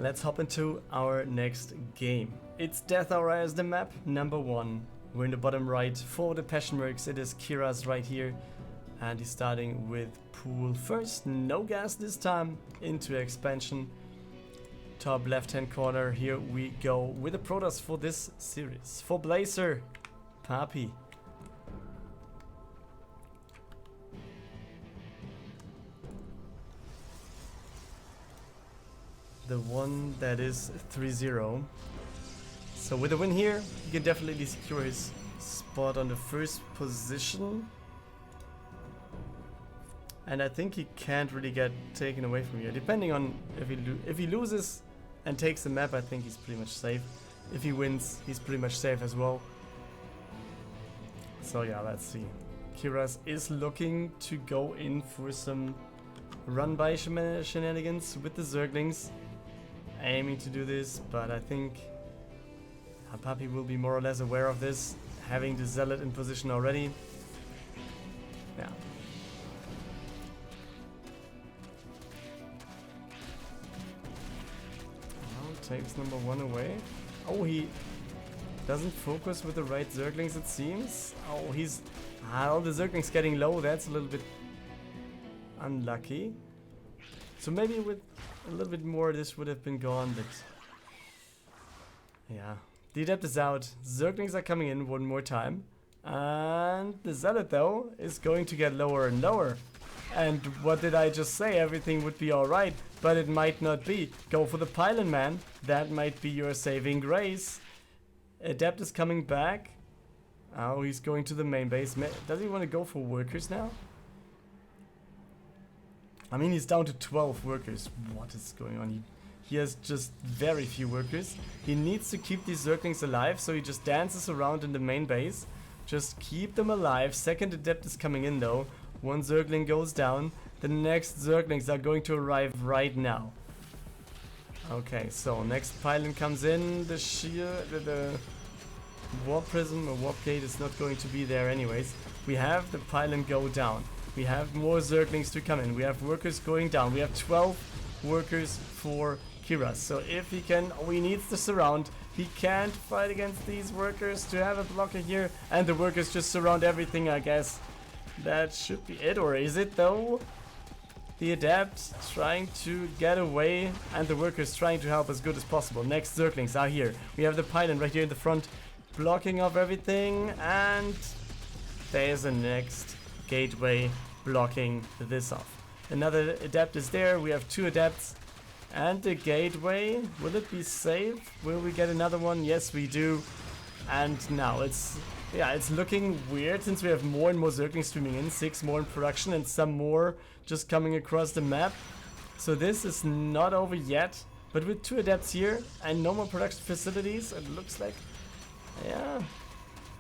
let's hop into our next game. It's Death Hour as the map number 1. We're in the bottom right for the Passion Mercs. It is Keiras right here. And he's starting with pool first. No gas this time into expansion. Top left hand corner, here we go with the Protoss for this series. For Blacer PAPI. The one that is 3-0. So with a win here, he can definitely secure his spot on the first position. And I think he can't really get taken away from here. Depending on if he loses and takes the map, I think he's pretty much safe. If he wins, he's pretty much safe as well. So yeah, let's see. Keiras is looking to go in for some run-by shenanigans with the Zerglings. Aiming to do this, but I think PAPI will be more or less aware of this, having the Zealot in position already. Yeah. Takes number 1 away. Oh, he doesn't focus with the right Zerglings, it seems. Oh, he's... all the Zerglings getting low. That's a little bit unlucky. So maybe with a little bit more this would have been gone, but... yeah. The Adept is out. Zerglings are coming in one more time. And the Zealot, though, is going to get lower and lower. And what did I just say? Everything would be alright, but it might not be. Go for the Pylon, man. That might be your saving grace. Adept is coming back. Oh, he's going to the main base. Does he want to go for workers now? I mean, he's down to 12 workers. What is going on? He has just very few workers. He needs to keep these Zerglings alive, so he just dances around in the main base. Just keep them alive. Second Adept is coming in, though. One Zergling goes down. The next Zerglings are going to arrive right now. Okay, so next pylon comes in. The shear, the warp prism or warp gate is not going to be there anyways. We have the pylon go down. We have more Zerglings to come in. We have workers going down. We have 12 workers for Keiras. So if he can, he needs to surround. He can't fight against these workers to have a blocker here. And the workers just surround everything, I guess. That should be it, or is it though? The Adept trying to get away and the workers trying to help as good as possible. Next Zerglings are here. We have the pylon right here in the front blocking off everything, and there's a next gateway blocking this off. Another Adept is there. We have 2 Adepts and the gateway. Will it be safe? Will we get another one? Yes, we do. And now it's looking weird since we have more and more Zerglings streaming in. 6 more in production and some more just coming across the map. So this is not over yet. But with 2 Adepts here and no more production facilities, it looks like, yeah,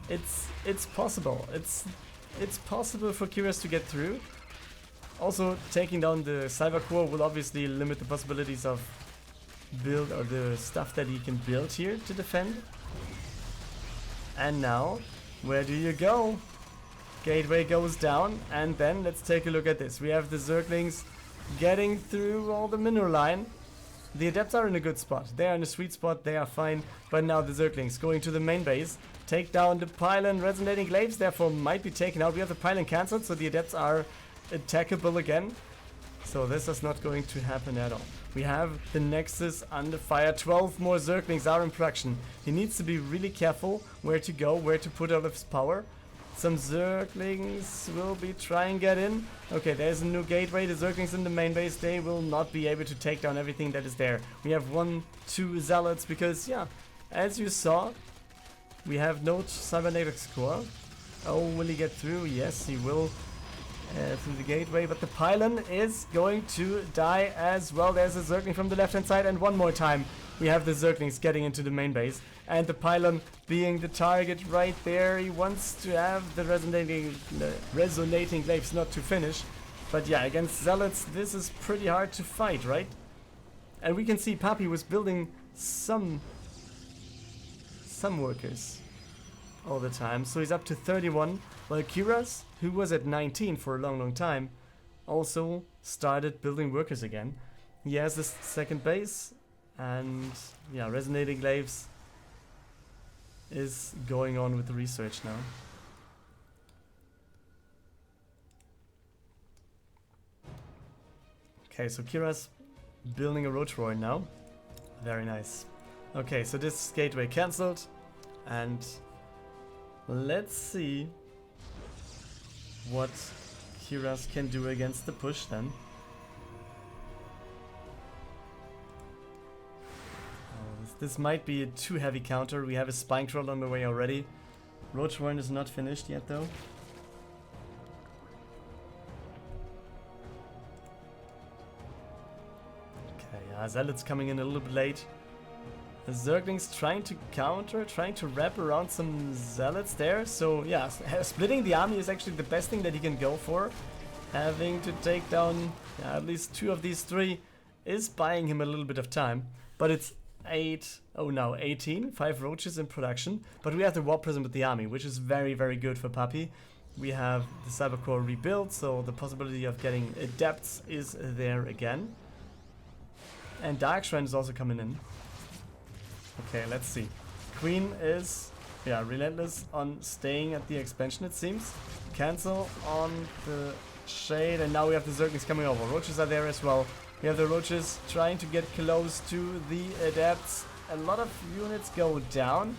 it's possible. It's possible for Keiras to get through. Also, taking down the Cyber Core will obviously limit the possibilities of build or the stuff that he can build here to defend. And now, where do you go? Gateway goes down, and then let's take a look at this. We have the Zerglings getting through all the mineral line. The Adepts are in a good spot. They are in a sweet spot, they are fine. But now the Zerglings going to the main base. Take down the pylon. Resonating glaives therefore might be taken out. We have the pylon cancelled, so the Adepts are attackable again. So this is not going to happen at all. We have the Nexus under fire. 12 more Zerglings are in production. He needs to be really careful where to go, where to put all of his power. Some Zerglings will be trying to get in. Okay, there's a new gateway. The Zerglings in the main base, they will not be able to take down everything that is there. We have 1-2 Zealots because, yeah, as you saw, we have no cybernetics core. Oh, will he get through? Yes, he will. Through the gateway, but the pylon is going to die as well. There's a Zergling from the left hand side, and one more time we have the Zerglings getting into the main base, and the pylon being the target right there. He wants to have the resonating glaives not to finish, but yeah, against Zealots this is pretty hard to fight, right? And we can see PAPI was building some workers all the time, so he's up to 31. While Keiras, who was at 19 for a long time, also started building workers again. He has the second base And yeah, Resonating Glaives is going on with the research now. Okay, so Keiras building a Roach Roar now. Very nice. Okay, so this gateway cancelled. And let's see what Keiras can do against the push then. Oh, this might be a too heavy counter. We have a Spine Troll on the way already. Roach Warren is not finished yet though. Okay, Zealot's coming in a little bit late. The Zergling's trying to counter, trying to wrap around some Zealots there. So yeah, splitting the army is actually the best thing that he can go for. Having to take down at least 2 of these 3 is buying him a little bit of time. But it's 18, 5 roaches in production. But we have the Warp Prism with the army, which is very, very good for Papi. We have the Cybercore rebuilt, so the possibility of getting Adepts is there again. And Dark Shrine is also coming in. Okay, let's see. Queen is, relentless on staying at the expansion, it seems. Cancel on the Shade, and now we have the Zerglings coming over. Roaches are there as well. We have the Roaches trying to get close to the Adepts. A lot of units go down.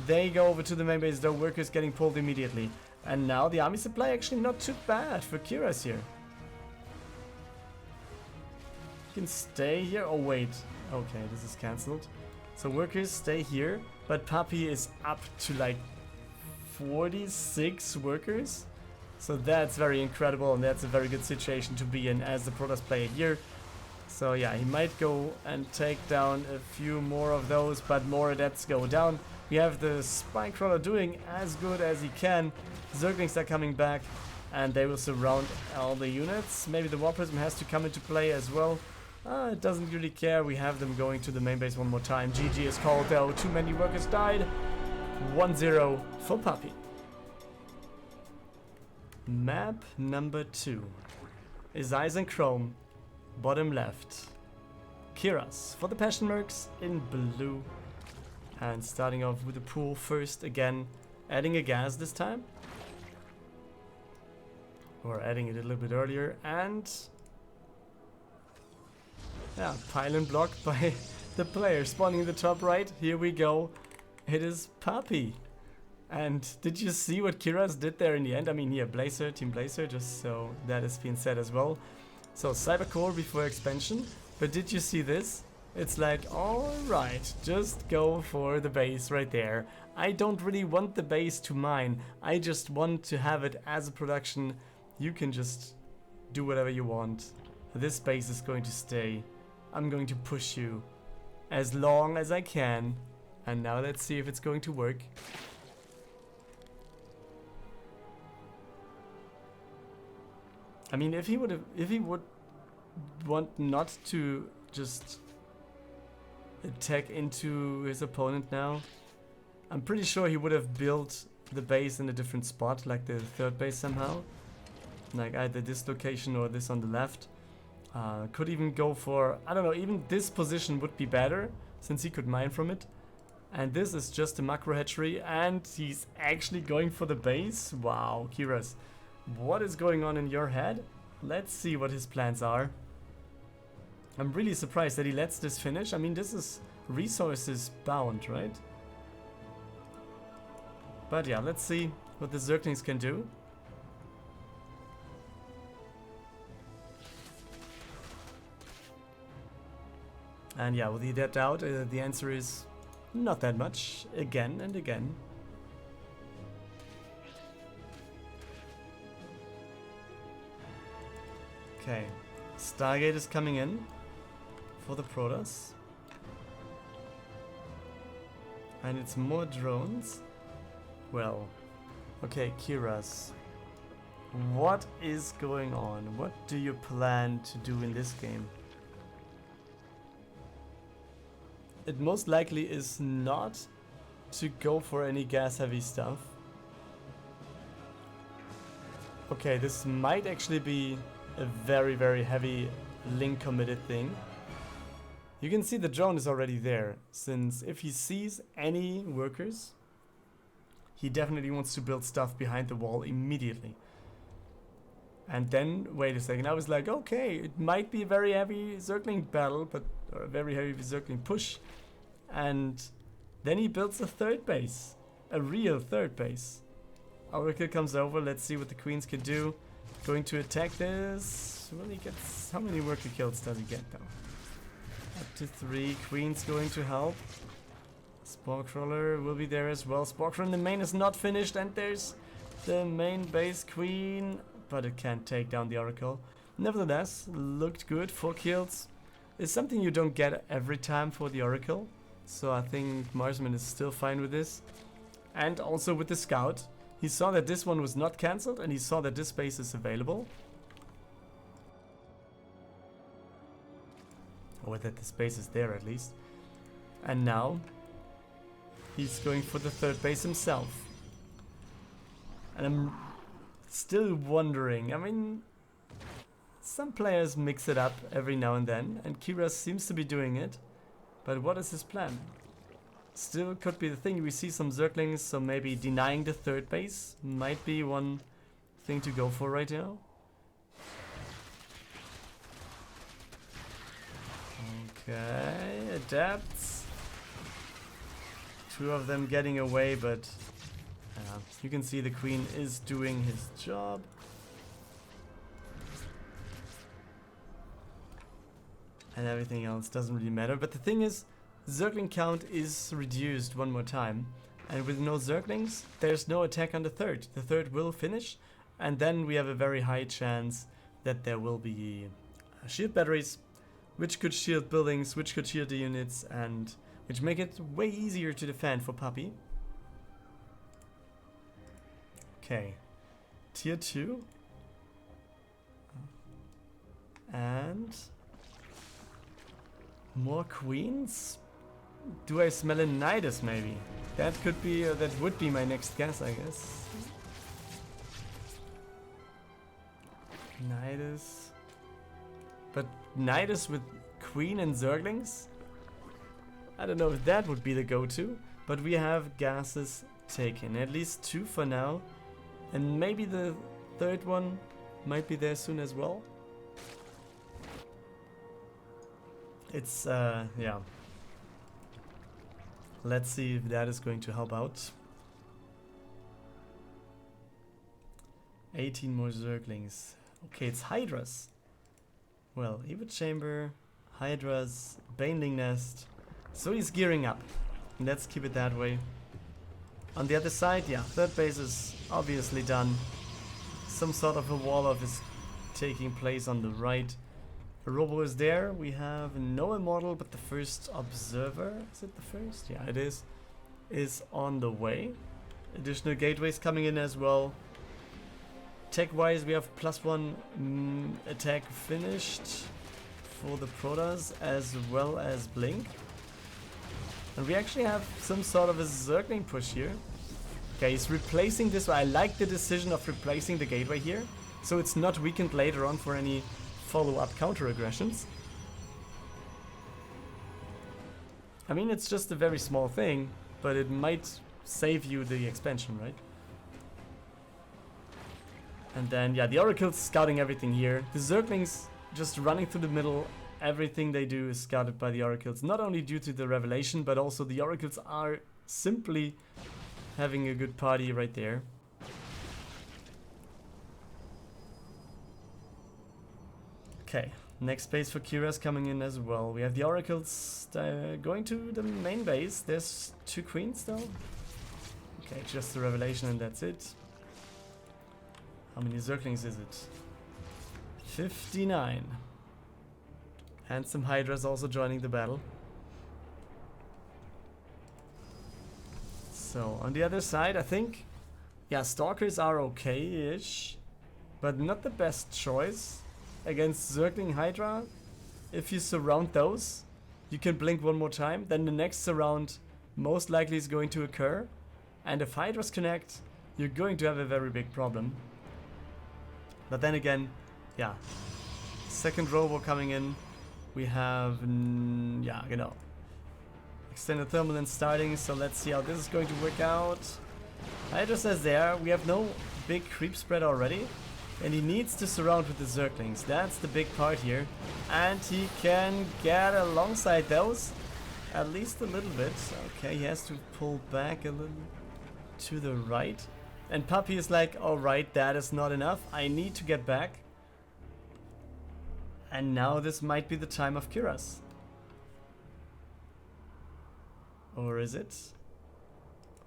They go over to the main base, though. Workers getting pulled immediately. And now the army supply actually not too bad for Keiras here. You can stay here. Oh, wait. Okay, this is cancelled. So workers stay here, but Papi is up to like 46 workers. So that's very incredible, and that's a very good situation to be in as the Protoss player here. So yeah, he might go and take down a few more of those, but more Adepts go down. We have the Spinecrawler doing as good as he can. Zerglings are coming back, and they will surround all the units. Maybe the Warp Prism has to come into play as well. It doesn't really care. We have them going to the main base one more time. GG is called though. Too many workers died. 1-0 for Papi. Map number 2 is Eisenchrome, bottom left. Keiras for the Passion Mercs in blue. And starting off with the pool first again. Adding a gas this time. Or adding it a little bit earlier. And yeah, pylon blocked by the player spawning in the top right. Here we go. It is Papi. And did you see what Keiras did there in the end? I mean, here, Blacer, Team Blacer, just so that is being said as well. So, Cybercore before expansion. But did you see this? It's like, alright, just go for the base right there. I don't really want the base to mine. I just want to have it as a production. You can just do whatever you want. This base is going to stay. I'm going to push you as long as I can. And now let's see if it's going to work. I mean, if he would want not to just attack into his opponent now, I'm pretty sure he would have built the base in a different spot, like the third base somehow. Like either this location or this on the left. Could even go for, I don't know, even this position would be better, since he could mine from it. And this is just a macro hatchery, and he's actually going for the base. Wow, Keiras, what is going on in your head? Let's see what his plans are. I'm really surprised that he lets this finish. I mean, this is resources bound, right? But yeah, let's see what the Zerglings can do. And yeah, with the Adept out, the answer is not that much. Again and again. Okay, Stargate is coming in for the Protoss. And it's more drones. Well, okay, Keiras. What is going on? What do you plan to do in this game? It most likely is not to go for any gas heavy stuff. Okay, this might actually be a very, very heavy link committed thing. You can see the drone is already there, since if he sees any workers, he definitely wants to build stuff behind the wall immediately. And then, wait a second, I was like, okay, it might be a very heavy circling battle, but or a very heavy circling push. And then he builds a third base, a real third base. Oracle comes over, let's see what the queens can do. Going to attack this. Well, he gets, how many worker kills does he get though? Up to 3. Queen's going to help. Spore Crawler will be there as well. Spore Crawler in the main is not finished, and there's the main base queen, but it can't take down the Oracle. Nevertheless, looked good. 4 kills is something you don't get every time for the Oracle, so I think Marsman is still fine with this. And also with the Scout, he saw that this one was not cancelled, and he saw that this base is available. Or that the space is there at least. And now he's going for the third base himself. And I'm still wondering, I mean, some players mix it up every now and then, and Keiras seems to be doing it. But what is his plan? Still could be the thing, we see some Zerglings, so maybe denying the third base might be one thing to go for right now. Okay, adapts. 2 of them getting away, but you can see the queen is doing his job. And everything else doesn't really matter. But the thing is, Zergling count is reduced one more time. And with no Zerglings, there's no attack on the third. The third will finish, and then we have a very high chance that there will be shield batteries, which could shield buildings, which could shield the units, and which make it way easier to defend for Papi. Okay, tier 2. And more queens? Do I smell a Nidus maybe? That could be, that would be my next guess, I guess. Nidus. But Nidus with queen and Zerglings? I don't know if that would be the go-to, but we have gases taken. At least 2 for now. And maybe the third one might be there soon as well. It's, yeah. Let's see if that is going to help out. 18 more Zerglings. Okay, it's Hydras. Well, Evo Chamber, Hydras, Baneling Nest. So he's gearing up. Let's keep it that way. On the other side, yeah, third base is obviously done. Some sort of a wall-off is taking place on the right. A Robo is there. We have no Immortal, but the first Observer, is it the first? Yeah, it is on the way. Additional gateways coming in as well. Tech-wise, we have +1 attack finished for the Protoss as well as Blink. And we actually have some sort of a Zergling push here. Okay, he's replacing this. I like the decision of replacing the gateway here, so it's not weakened later on for any follow-up counter-aggressions. I mean, it's just a very small thing, but it might save you the expansion, right? And then, yeah, the Oracle's scouting everything here. The Zerglings just running through the middle. Everything they do is scouted by the Oracles, not only due to the revelation, but also the Oracles are simply having a good party right there. Okay, next base for Keiras coming in as well. We have the Oracles going to the main base. There's 2 queens though. Okay, just the revelation and that's it. How many Zerglings is it? 59. And some Hydras also joining the battle. So, on the other side, I think, yeah, Stalkers are okay-ish, but not the best choice against Zergling Hydra. If you surround those, you can blink one more time, then the next surround most likely is going to occur. And if Hydras connect, you're going to have a very big problem. But then again, yeah, second Robo coming in. We have, yeah, genau. Extended thermal and starting, so let's see how this is going to work out. Hydra says there, we have no big creep spread already. And he needs to surround with the Zerglings. That's the big part here. And he can get alongside those. At least a little bit. Okay, he has to pull back a little to the right. And Papi is like, alright, that is not enough. I need to get back. And now this might be the time of Keiras. Or is it?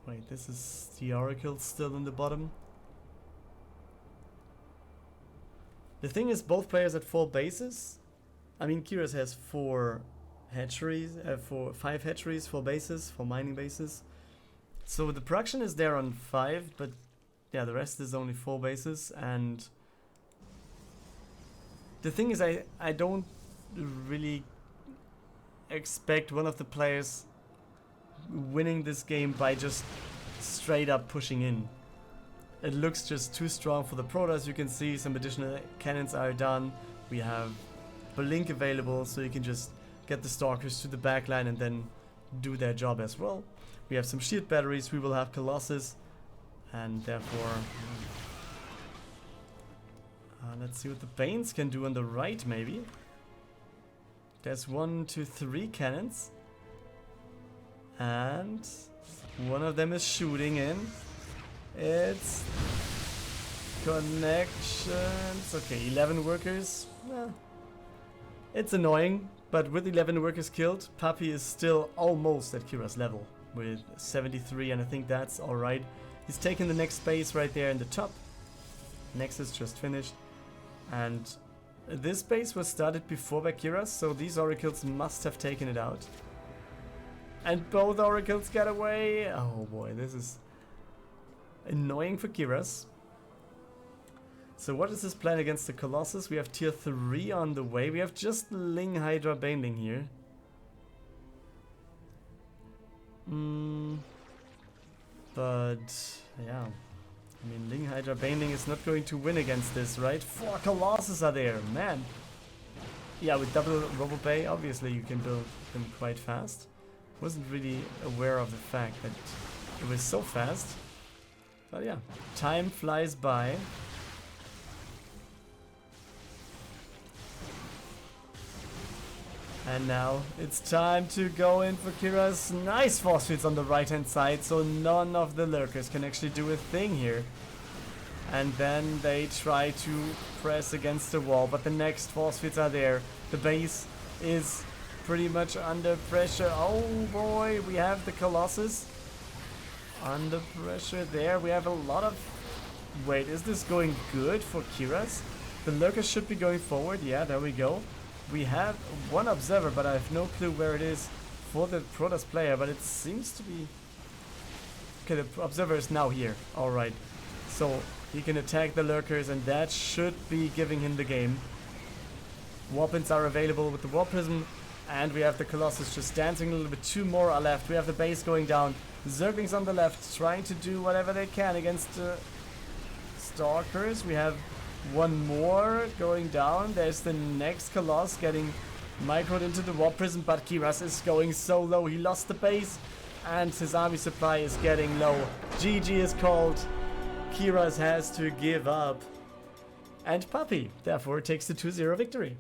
Wait, this is the Oracle still in the bottom. The thing is, both players at 4 bases. I mean, Keiras has 4 hatcheries, 5 hatcheries, 4 bases, 4 mining bases. So the production is there on 5, but yeah, the rest is only 4 bases. And the thing is, I don't really expect one of the players winning this game by just straight up pushing in. It looks just too strong for the Protoss. You can see some additional cannons are done. We have Blink available, so you can just get the Stalkers to the backline and then do their job as well. We have some shield batteries. We will have Colossus, and therefore let's see what the Banes can do on the right. Maybe there's 1, 2, 3 cannons, and one of them is shooting in. It's connections. Okay, 11 workers. It's annoying, but with 11 workers killed, Papi is still almost at Keiras level with 73, and I think that's alright. He's taking the next base right there in the top. Nexus just finished, and this base was started before by Keiras, so these oracles must have taken it out. And both oracles get away. Oh boy, this is annoying for Keiras. So what is his plan against the Colossus? We have tier 3 on the way. We have just Ling, Hydra, Baneling here. But yeah, I mean, Ling, Hydra, Baneling is not going to win against this, right? 4 Colossus are there, man. Yeah, with double RoboBay, obviously you can build them quite fast. Wasn't really aware of the fact that it was so fast. But yeah, time flies by. And now it's time to go in for Keiras. Nice force fields on the right hand side, so none of the lurkers can actually do a thing here. And then they try to press against the wall, but the next force fields are there. The base is pretty much under pressure. Oh boy, we have the Colossus under pressure there. We have a lot of... Wait, is this going good for Keiras? The lurkers should be going forward. Yeah, there we go. We have one observer, but I have no clue where it is for the Protoss player, but it seems to be... Okay, the observer is now here. Alright. So he can attack the lurkers, and that should be giving him the game. Weapons are available with the War Prism, and we have the Colossus just dancing a little bit. 2 more are left. We have the base going down. Zerglings on the left, trying to do whatever they can against the Stalkers. We have 1 more going down. There's the next Colossus getting microed into the War Prism, but Keiras is going so low. He lost the base, and his army supply is getting low. GG is called. Keiras has to give up. And Papi, therefore, takes the 2-0 victory.